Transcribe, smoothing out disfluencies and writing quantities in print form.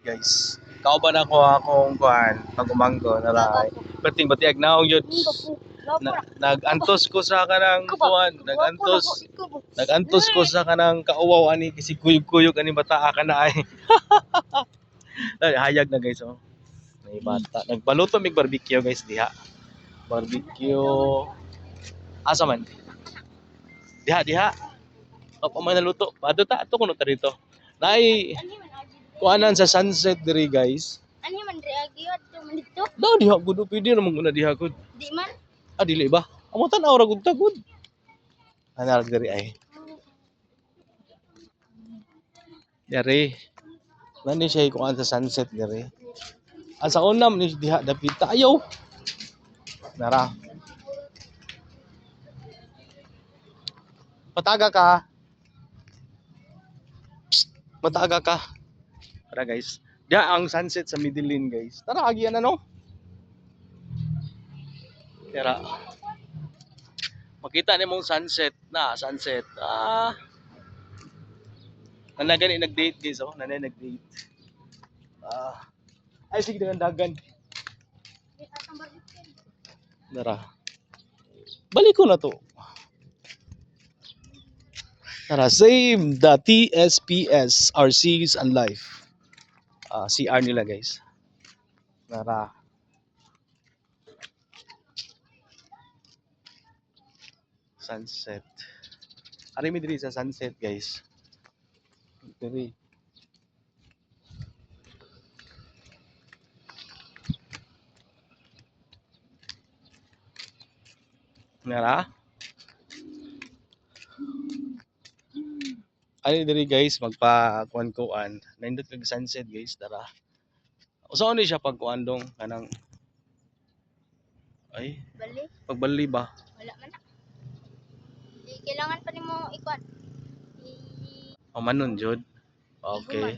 guys. Kauban ako akong kuan pag-umanggo na ray. Perting batiag naong yun. Nagantos ko sa kanang kuan, nagantos ko sa kanang kauwaw ani kasi kuyog-kuyog ani bata ka na ay. Hayag na guys oh. May bata. Nagbaluto mig barbecue guys diha. Barbecue. Asa man? Diha. Opo man naluto. Pato ta ato kuno ta dito. Nay kuanan sa sunset diri guys. Ani man reagi adto man dito? Daw diha gud pwede ra man diha gud. Di man. Ah dili ba? Amo tan-aw ra gud tagud. Ana diri ay. Diri. Nani siya kuan sa sunset diri. Ang sa unam ni diha dapita ayaw. Nara. Pataga ka. Pataga ka. Tara guys. Diha ang sunset sa Midilin guys. Tara agian na no. Tara. Makita ni mong sunset na sunset. Nanagani nag-date guys oh. Nanay nag-date. Ay sige dengan dagan. Tara. Balik ko na to. Tara, save the TSPS RCs and life. CR nila guys. Tara. Sunset. Ari mi diri sa sunset guys. Diri. Nara. Ani diri guys magpa-kuan-kuan. Nindot kag sunset guys, tara. Usa ni siya pagkuan dong kanang ay Bali. pagbali ba? Wala man na. Di kailangan pa nimo ikuan. O manon jud. Okay.